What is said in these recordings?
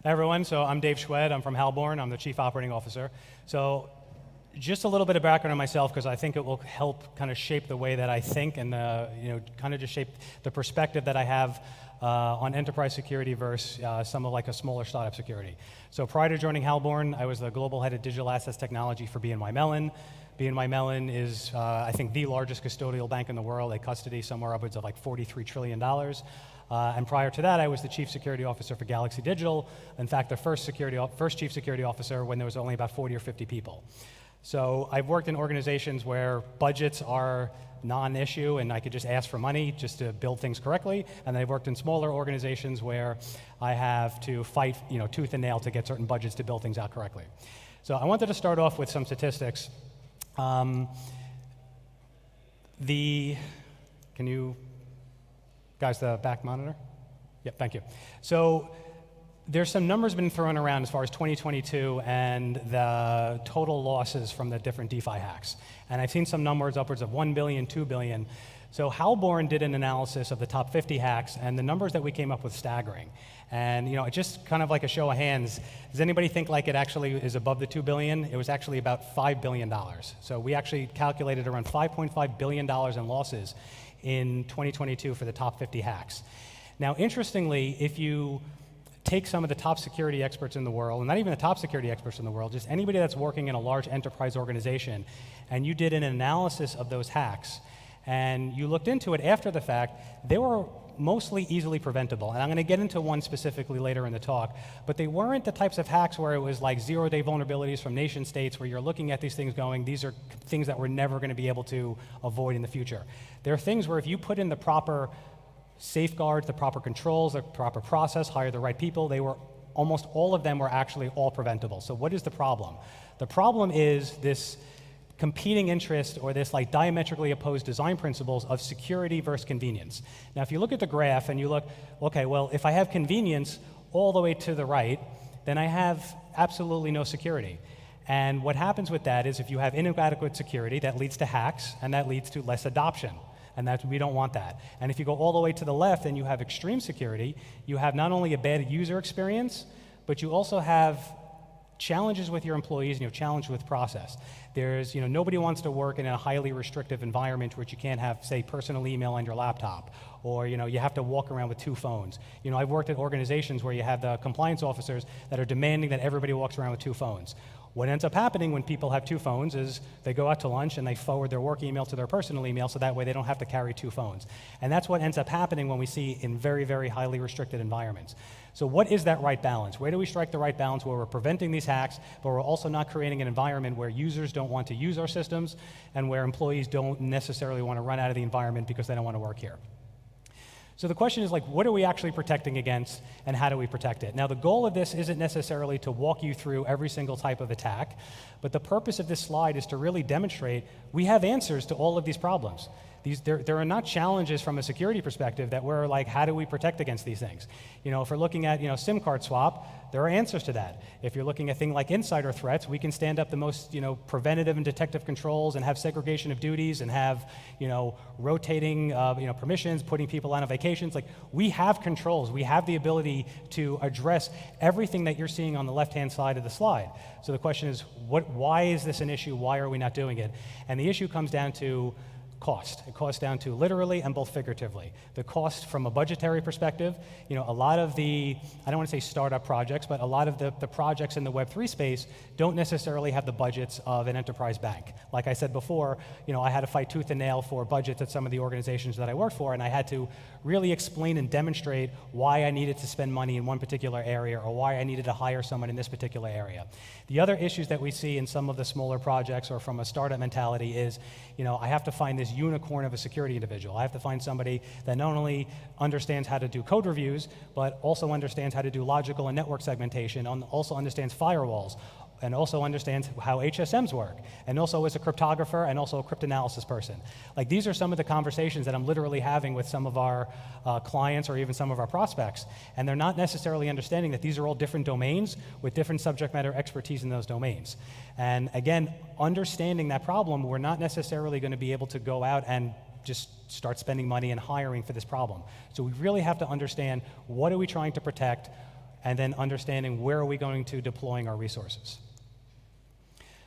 Hey everyone, so I'm Dave Schwed, I'm from Halborn, I'm the Chief Operating Officer. So just a little bit of background on myself because I think it will help kind of shape the way that I think and kind of just shape the perspective that I have on enterprise security versus some of like a smaller startup security. So prior to joining Halborn, I was the global head of digital assets technology for BNY Mellon. BNY Mellon is, I think, the largest custodial bank in the world. They custody somewhere upwards of like $43 trillion. And prior to that, I was the chief security officer for Galaxy Digital. In fact, the first chief security officer when there was only about 40 or 50 people. So I've worked in organizations where budgets are non-issue and I could just ask for money just to build things correctly. And I've worked in smaller organizations where I have to fight, tooth and nail to get certain budgets to build things out correctly. So I wanted to start off with some statistics. Can you guys, the back monitor? Yep, thank you. So there's some numbers been thrown around as far as 2022 and the total losses from the different DeFi hacks. And I've seen some numbers upwards of 1 billion, 2 billion. So Halborn did an analysis of the top 50 hacks, and the numbers that we came up with staggering. And just kind of like a show of hands, does anybody think like it actually is above the 2 billion? It was actually about $5 billion. So we actually calculated around $5.5 billion in losses in 2022 for the top 50 hacks. Now, interestingly, if you take some of the top security experts in the world, and not even the top security experts in the world, just anybody that's working in a large enterprise organization, and you did an analysis of those hacks, and you looked into it after the fact, they were mostly easily preventable. And I'm going to get into one specifically later in the talk, but they weren't the types of hacks where it was like zero-day vulnerabilities from nation states where you're looking at these things going, these are things that we're never going to be able to avoid in the future. There are things where if you put in the proper safeguards, the proper controls, the proper process, hire the right people, almost all of them were actually all preventable. So what is the problem? The problem is this competing interest or this like diametrically opposed design principles of security versus convenience. Now, if you look at the graph and you look, okay, well, if I have convenience all the way to the right, then I have absolutely no security. And what happens with that is if you have inadequate security, that leads to hacks and that leads to less adoption. And we don't want that. And if you go all the way to the left and you have extreme security, you have not only a bad user experience, but you also have challenges with your employees and you have challenges with process. There's, nobody wants to work in a highly restrictive environment which you can't have, say, personal email on your laptop, or, you have to walk around with 2 phones. I've worked at organizations where you have the compliance officers that are demanding that everybody walks around with 2 phones. What ends up happening when people have 2 phones is they go out to lunch and they forward their work email to their personal email so that way they don't have to carry 2 phones. And that's what ends up happening when we see in very, very highly restricted environments. So what is that right balance? Where do we strike the right balance where we're preventing these hacks, but we're also not creating an environment where users don't want to use our systems and where employees don't necessarily want to run out of the environment because they don't want to work here? So the question is like, what are we actually protecting against and how do we protect it? Now the goal of this isn't necessarily to walk you through every single type of attack, but the purpose of this slide is to really demonstrate we have answers to all of these problems. There are not challenges from a security perspective that we're like, how do we protect against these things? If we're looking at SIM card swap, there are answers to that. If you're looking at things like insider threats, we can stand up the most preventative and detective controls and have segregation of duties and have rotating permissions, putting people on vacations. Like we have controls, we have the ability to address everything that you're seeing on the left-hand side of the slide. So the question is, why is this an issue? Why are we not doing it? And the issue comes down to cost. It costs down to literally and both figuratively. The cost from a budgetary perspective, a lot of the, I don't want to say startup projects, but a lot of the projects in the Web3 space don't necessarily have the budgets of an enterprise bank. Like I said before, I had to fight tooth and nail for budgets at some of the organizations that I worked for, and I had to really explain and demonstrate why I needed to spend money in one particular area or why I needed to hire someone in this particular area. The other issues that we see in some of the smaller projects or from a startup mentality is, I have to find this unicorn of a security individual. I have to find somebody that not only understands how to do code reviews, but also understands how to do logical and network segmentation, and also understands firewalls, and also understands how HSMs work, and also is a cryptographer and also a cryptanalysis person. Like these are some of the conversations that I'm literally having with some of our clients or even some of our prospects, and they're not necessarily understanding that these are all different domains with different subject matter expertise in those domains. And again, understanding that problem, we're not necessarily going to be able to go out and just start spending money and hiring for this problem. So we really have to understand what are we trying to protect, and then understanding where are we going to deploying our resources.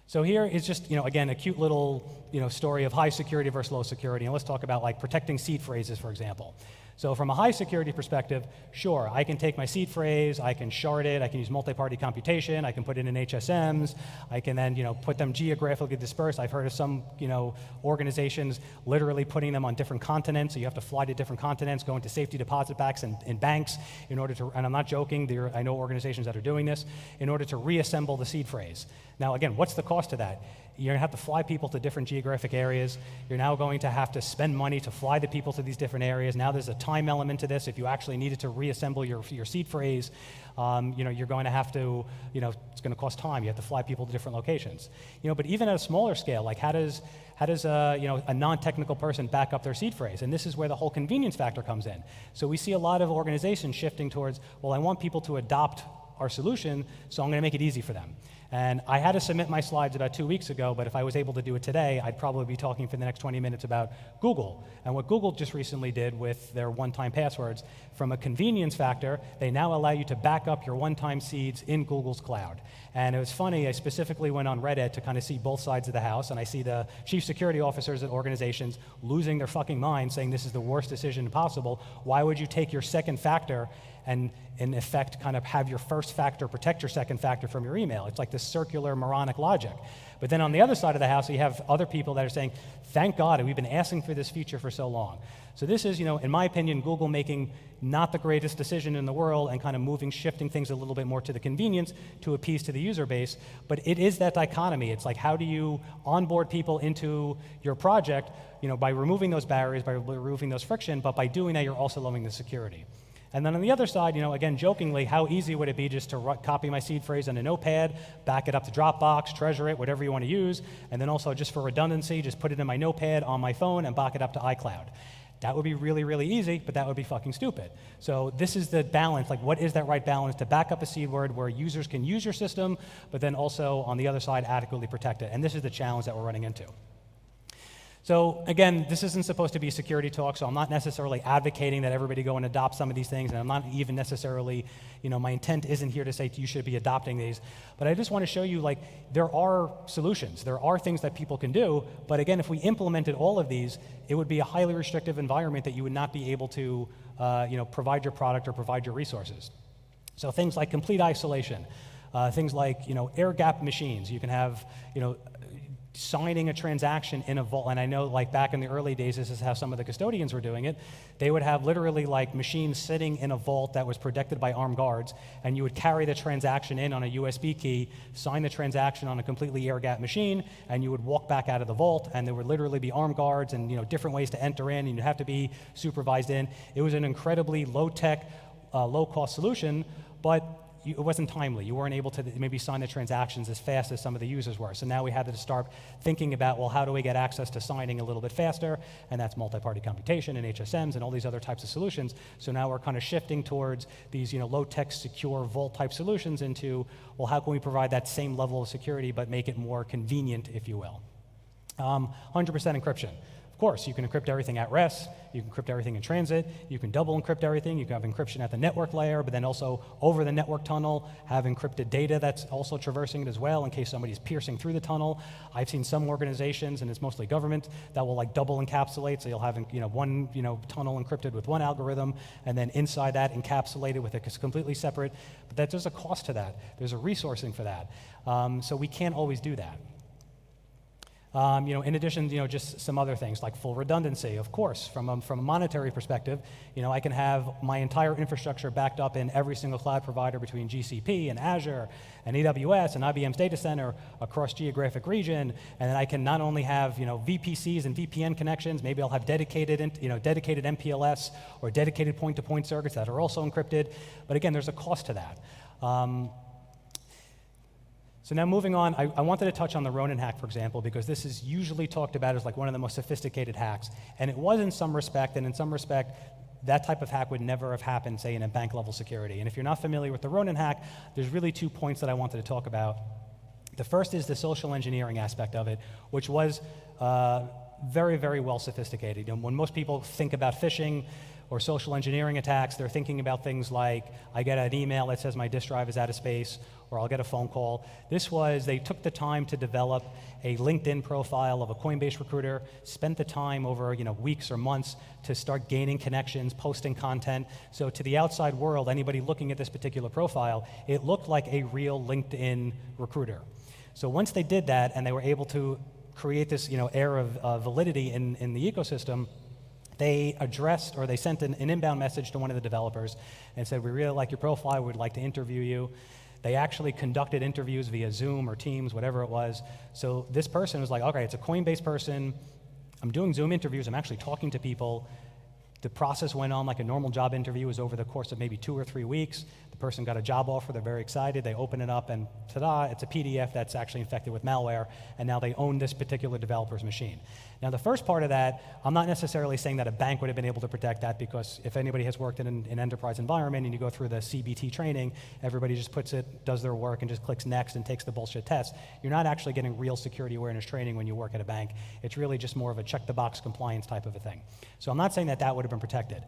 So here is just, again, a cute little, story of high security versus low security. And let's talk about like protecting seed phrases, for example. So from a high security perspective, sure, I can take my seed phrase, I can shard it, I can use multi-party computation, I can put it in HSMs, I can then, put them geographically dispersed. I've heard of some, organizations literally putting them on different continents, so you have to fly to different continents, go into safety deposit banks and banks in order to, and I'm not joking, I know organizations that are doing this, in order to reassemble the seed phrase. Now, again, what's the cost of that? You're going to have to fly people to different geographic areas. You're now going to have to spend money to fly the people to these different areas. Now there's a time element to this. If you actually needed to reassemble your seed phrase, you're going to have to, it's going to cost time. You have to fly people to different locations. But even at a smaller scale, like how does a non-technical person back up their seed phrase? And this is where the whole convenience factor comes in. So we see a lot of organizations shifting towards, well, I want people to adopt our solution, so I'm going to make it easy for them. And I had to submit my slides about 2 weeks ago, but if I was able to do it today, I'd probably be talking for the next 20 minutes about Google. And what Google just recently did with their one-time passwords, from a convenience factor, they now allow you to back up your one-time seeds in Google's cloud. And it was funny, I specifically went on Reddit to kind of see both sides of the house, and I see the chief security officers at organizations losing their fucking minds, saying this is the worst decision possible. Why would you take your second factor and, in effect, kind of have your first factor protect your second factor from your email? It's like this circular moronic logic. But then on the other side of the house, you have other people that are saying, thank God, we've been asking for this feature for so long. So this is, in my opinion, Google making not the greatest decision in the world and kind of shifting things a little bit more to the convenience to appease to the user base. But it is that dichotomy. It's like, how do you onboard people into your project, by removing those barriers, by removing those friction, but by doing that, you're also lowering the security. And then on the other side, again, jokingly, how easy would it be just to copy my seed phrase on a notepad, back it up to Dropbox, treasure it, whatever you want to use, and then also just for redundancy, just put it in my notepad on my phone and back it up to iCloud. That would be really, really easy, but that would be fucking stupid. So this is the balance, like what is that right balance to back up a seed word where users can use your system, but then also on the other side adequately protect it. And this is the challenge that we're running into. So again, this isn't supposed to be security talk, so I'm not necessarily advocating that everybody go and adopt some of these things, and I'm not even necessarily, my intent isn't here to say you should be adopting these, but I just want to show you, like, there are solutions. There are things that people can do, but again, if we implemented all of these, it would be a highly restrictive environment that you would not be able to, provide your product or provide your resources. So things like complete isolation, things like, air-gapped machines. You can have, signing a transaction in a vault, and I know like back in the early days, this is how some of the custodians were doing it. They would have literally like machines sitting in a vault that was protected by armed guards, and you would carry the transaction in on a USB key, sign the transaction on a completely air-gapped machine, and you would walk back out of the vault, and there would literally be armed guards and different ways to enter in, and you'd have to be supervised in. It was an incredibly low-tech, low-cost solution, but it wasn't timely. You weren't able to maybe sign the transactions as fast as some of the users were. So now we had to start thinking about, well, how do we get access to signing a little bit faster? And that's multi-party computation and HSMs and all these other types of solutions. So now we're kind of shifting towards these low-tech, secure, vault-type solutions into, well, how can we provide that same level of security but make it more convenient, if you will? 100% encryption. Of course, you can encrypt everything at rest, you can encrypt everything in transit, you can double encrypt everything, you can have encryption at the network layer, but then also over the network tunnel, have encrypted data that's also traversing it as well in case somebody's piercing through the tunnel. I've seen some organizations, and it's mostly government, that will like double encapsulate, so you'll have one tunnel encrypted with one algorithm, and then inside that encapsulated with a completely separate, but there's a cost to that. There's a resourcing for that. So we can't always do that. In addition, just some other things like full redundancy. Of course, from a monetary perspective, I can have my entire infrastructure backed up in every single cloud provider between GCP and Azure and AWS and IBM's data center across geographic region, and then I can not only have VPCs and VPN connections. Maybe I'll have dedicated MPLS or dedicated point-to-point circuits that are also encrypted. But again, there's a cost to that. So now moving on, I wanted to touch on the Ronin hack, for example, because this is usually talked about as like one of the most sophisticated hacks. And it was in some respect, and in some respect, that type of hack would never have happened, say, in a bank-level security. And if you're not familiar with the Ronin hack, there's really 2 points that I wanted to talk about. The first is the social engineering aspect of it, which was very, very well sophisticated. When most people think about phishing, or social engineering attacks. They're thinking about things like, I get an email that says my disk drive is out of space, or I'll get a phone call. They took the time to develop a LinkedIn profile of a Coinbase recruiter, spent the time over weeks or months to start gaining connections, posting content. So to the outside world, anybody looking at this particular profile, it looked like a real LinkedIn recruiter. So once they did that and they were able to create this air of validity in the ecosystem, they sent an inbound message to one of the developers and said, we really like your profile, we'd like to interview you. They actually conducted interviews via Zoom or Teams, whatever it was. So this person was like, okay, it's a Coinbase person, I'm doing Zoom interviews, I'm actually talking to people. The process went on like a normal job interview. It was over the course of maybe 2 or 3 weeks. The person got a job offer, they're very excited, they open it up and ta-da, it's a PDF that's actually infected with malware, and now they own this particular developer's machine. Now the first part of that, I'm not necessarily saying that a bank would have been able to protect that, because if anybody has worked in an enterprise environment and you go through the CBT training, everybody just does their work and just clicks next and takes the bullshit test. You're not actually getting real security awareness training when you work at a bank. It's really just more of a check-the-box compliance type of a thing. So I'm not saying that would have been protected.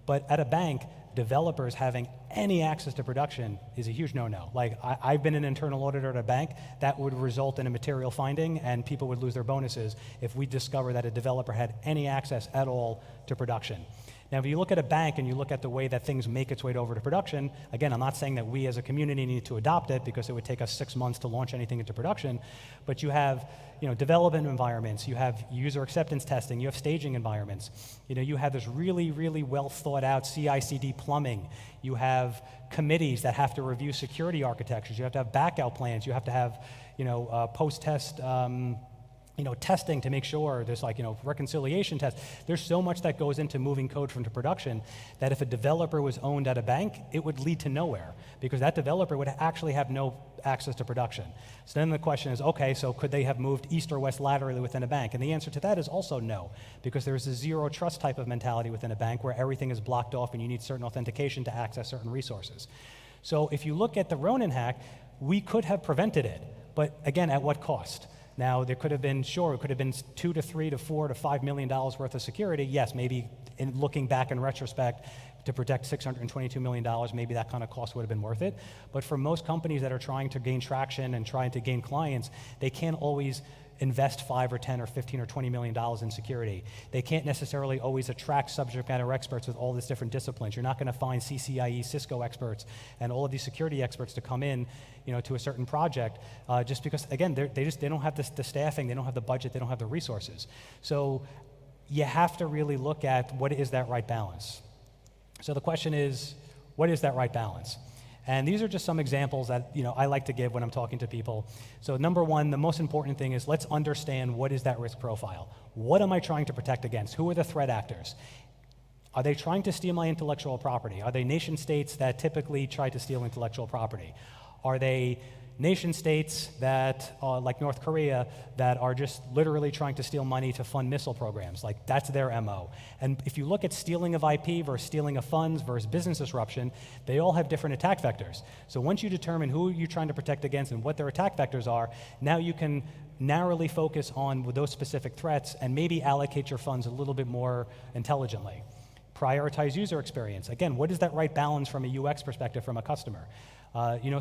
But at a bank, developers having any access to production is a huge no-no. Like, I've been an internal auditor at a bank. That would result in a material finding, and people would lose their bonuses if we discover that a developer had any access at all to production. Now, if you look at a bank and you look at the way that things make its way over to production, again, I'm not saying that we as a community need to adopt it, because it would take us 6 months to launch anything into production, but you have development environments, you have user acceptance testing, you have staging environments, you have this really, really well thought out CI/CD plumbing, you have committees that have to review security architectures, you have to have backout plans, you have to have post-test testing to make sure there's reconciliation tests. There's so much that goes into moving code from to production that if a developer was owned at a bank, it would lead to nowhere, because that developer would actually have no access to production. So then the question is, okay, so could they have moved east or west laterally within a bank? And the answer to that is also no, because there's a zero trust type of mentality within a bank where everything is blocked off and you need certain authentication to access certain resources. So if you look at the Ronin hack, we could have prevented it, but again, at what cost? Now, there could have been, it could have been $2 to $3 to $4 to $5 million worth of security. Yes, maybe in looking back in retrospect, to protect $622 million, maybe that kind of cost would have been worth it. But for most companies that are trying to gain traction and trying to gain clients, they can't always invest 5 or 10 or 15 or $20 million in security. They can't necessarily always attract subject matter experts with all these different disciplines. You're not going to find CCIE, Cisco experts, and all of these security experts to come in, to a certain project, just because, again, they don't have the staffing, they don't have the budget, they don't have the resources. So you have to really look at what is that right balance. So the question is, what is that right balance? And these are just some examples that I like to give when I'm talking to people. So number one, the most important thing is let's understand what is that risk profile. What am I trying to protect against? Who are the threat actors? Are they trying to steal my intellectual property? Are they nation states that typically try to steal intellectual property? Are they nation states that, like North Korea, that are just literally trying to steal money to fund missile programs? Like, that's their MO. And if you look at stealing of IP versus stealing of funds versus business disruption, they all have different attack vectors. So once you determine who you're trying to protect against and what their attack vectors are, now you can narrowly focus on those specific threats and maybe allocate your funds a little bit more intelligently. Prioritize user experience. Again, what is that right balance from a UX perspective from a customer?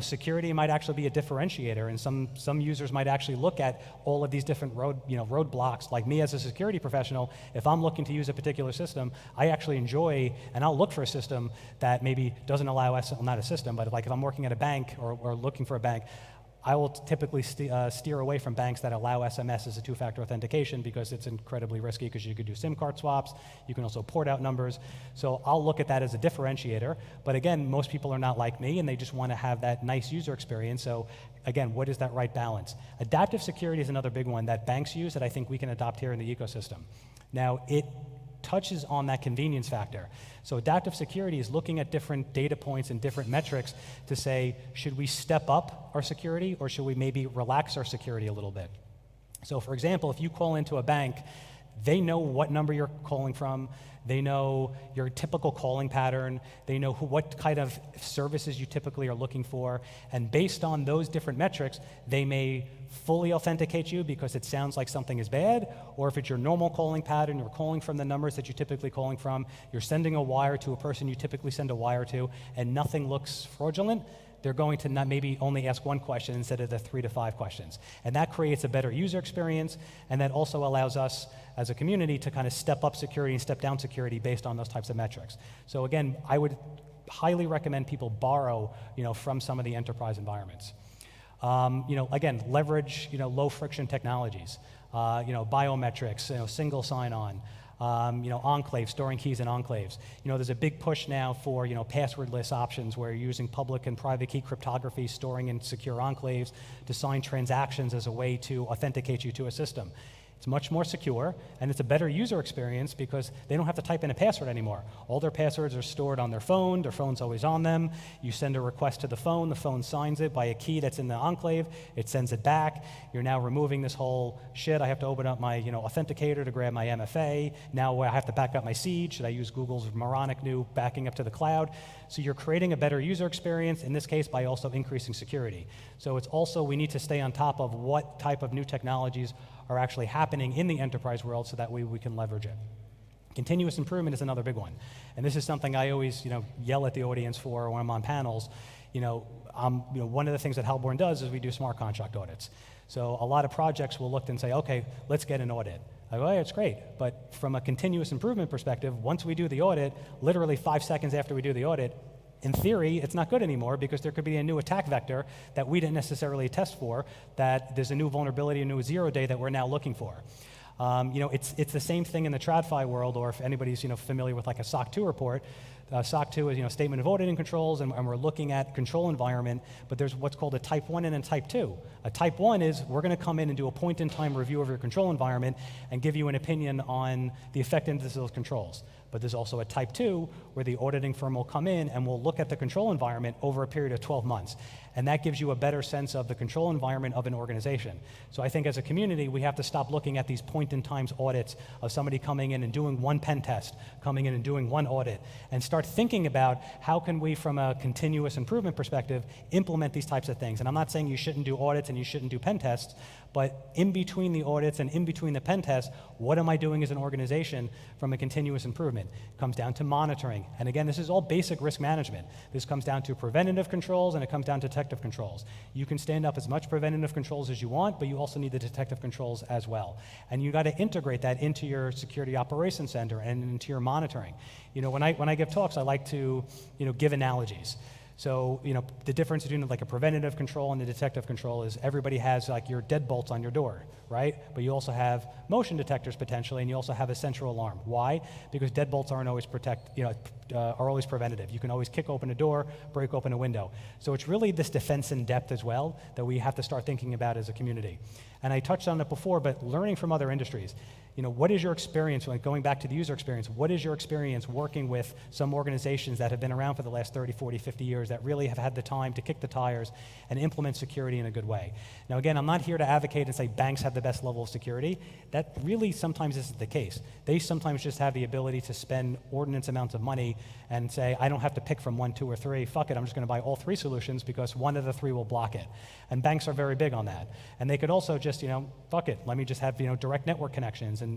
Security might actually be a differentiator, and some users might actually look at all of these different roadblocks. Like me as a security professional, if I'm looking to use a particular system, I actually enjoy, and I'll look for a system that maybe doesn't allow us, well, not a system, but like if I'm working at a bank or looking for a bank, I will typically steer away from banks that allow SMS as a two-factor authentication, because it's incredibly risky, because you could do SIM card swaps, you can also port out numbers. So I'll look at that as a differentiator. But again, most people are not like me, and they just want to have that nice user experience. So again, what is that right balance? Adaptive security is another big one that banks use that I think we can adopt here in the ecosystem. Now, it touches on that convenience factor. So adaptive security is looking at different data points and different metrics to say, should we step up our security, or should we maybe relax our security a little bit? So for example, if you call into a bank, they know what number you're calling from, They know your typical calling pattern. They know what kind of services you typically are looking for. And based on those different metrics, they may fully authenticate you because it sounds like something is bad, or if it's your normal calling pattern, you're calling from the numbers that you're typically calling from, you're sending a wire to a person you typically send a wire to, and nothing looks fraudulent, they're going to not maybe only ask one question instead of the 3 to 5 questions. And that creates a better user experience, and that also allows us as a community to kind of step up security and step down security based on those types of metrics. So again, I would highly recommend people borrow, from some of the enterprise environments. Again, leverage, low friction technologies, biometrics, single sign-on, enclaves, storing keys in enclaves. There's a big push now for, passwordless options where you're using public and private key cryptography, storing in secure enclaves to sign transactions as a way to authenticate you to a system. It's much more secure, and it's a better user experience because they don't have to type in a password anymore. All their passwords are stored on their phone's always on them. You send a request to the phone signs it by a key that's in the enclave, it sends it back. You're now removing this whole shit. I have to open up my authenticator to grab my MFA. Now I have to back up my seed. Should I use Google's moronic new backing up to the cloud? So you're creating a better user experience, in this case by also increasing security. So it's also, we need to stay on top of what type of new technologies are actually happening in the enterprise world so that way we can leverage it. Continuous improvement is another big one. And this is something I always yell at the audience for when I'm on panels. One of the things that Halborn does is we do smart contract audits. So a lot of projects will look and say, okay, let's get an audit. I go, yeah, it's great. But from a continuous improvement perspective, once we do the audit, literally 5 seconds after we do the audit, in theory, it's not good anymore because there could be a new attack vector that we didn't necessarily test for, that there's a new vulnerability, a new 0-day that we're now looking for. It's the same thing in the TradFi world, or if anybody's familiar with like a SOC 2 report. SOC 2 is statement of auditing controls, and we're looking at control environment, but there's what's called a type 1 and a type 2. A type 1 is we're going to come in and do a point-in-time review of your control environment and give you an opinion on the effectiveness of those controls. But there's also a type 2 where the auditing firm will come in and will look at the control environment over a period of 12 months. And that gives you a better sense of the control environment of an organization. So I think as a community, we have to stop looking at these point-in-time audits of somebody coming in and doing one pen test, coming in and doing one audit, and start thinking about how can we, from a continuous improvement perspective, implement these types of things. And I'm not saying you shouldn't do audits and you shouldn't do pen tests, but in between the audits and in between the pen tests, what am I doing as an organization from a continuous improvement? It comes down to monitoring. And again, this is all basic risk management. This comes down to preventative controls and it comes down to detective controls. You can stand up as much preventative controls as you want, but you also need the detective controls as well. And you got to integrate that into your security operations center and into your monitoring. When I give talks, I like to give analogies. So, the difference between like a preventative control and a detective control is everybody has like your deadbolts on your door, right? But you also have motion detectors potentially, and you also have a central alarm. Why? Because deadbolts aren't always are always preventative. You can always kick open a door, break open a window. So it's really this defense in depth as well that we have to start thinking about as a community. And I touched on it before, but learning from other industries. What is your experience, going back to the user experience, what is your experience working with some organizations that have been around for the last 30, 40, 50 years that really have had the time to kick the tires and implement security in a good way? Now, again, I'm not here to advocate and say banks have the best level of security. That really sometimes isn't the case. They sometimes just have the ability to spend ordinance amounts of money and say, I don't have to pick from 1, 2, or 3. Fuck it, I'm just going to buy all 3 solutions because one of the 3 will block it. And banks are very big on that. And they could also just, fuck it, let me just have, direct network connections. And,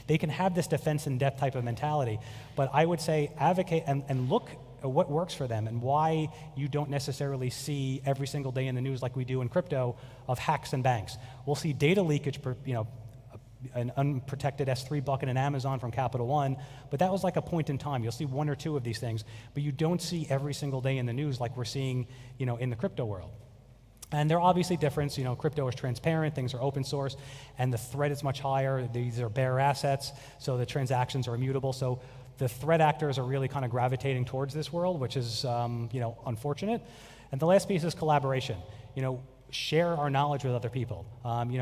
they can have this defense in depth type of mentality. But I would say advocate and look at what works for them and why you don't necessarily see every single day in the news like we do in crypto of hacks and banks. We'll see data leakage, an unprotected S3 bucket in Amazon from Capital One, but that was like a point in time. You'll see 1 or 2 of these things, but you don't see every single day in the news like we're seeing, in the crypto world. And there are obviously differences. Crypto is transparent, things are open source, and the threat is much higher. These are bare assets, so the transactions are immutable. So the threat actors are really kind of gravitating towards this world, which is, unfortunate. And the last piece is collaboration. Share our knowledge with other people.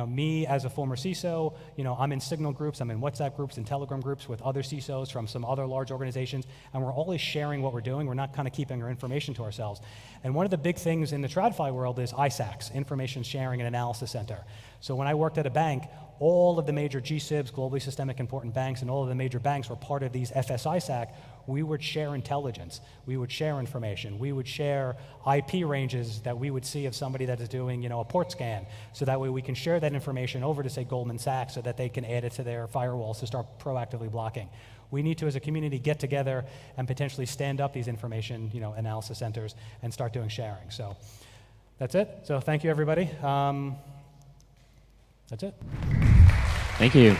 Me as a former CISO, I'm in Signal groups, I'm in WhatsApp groups and Telegram groups with other CISOs from some other large organizations, and we're always sharing what we're doing. We're not kind of keeping our information to ourselves. And one of the big things in the TradFi world is ISACs, Information Sharing and Analysis Center. So when I worked at a bank, all of the major GSIBs, globally systemic important banks, and all of the major banks were part of these FSISAC, we would share intelligence. We would share information. We would share IP ranges that we would see of somebody that is doing, a port scan. So that way we can share that information over to, say, Goldman Sachs so that they can add it to their firewalls to start proactively blocking. We need to, as a community, get together and potentially stand up these information, analysis centers and start doing sharing. So that's it. So thank you, everybody. That's it. Thank you.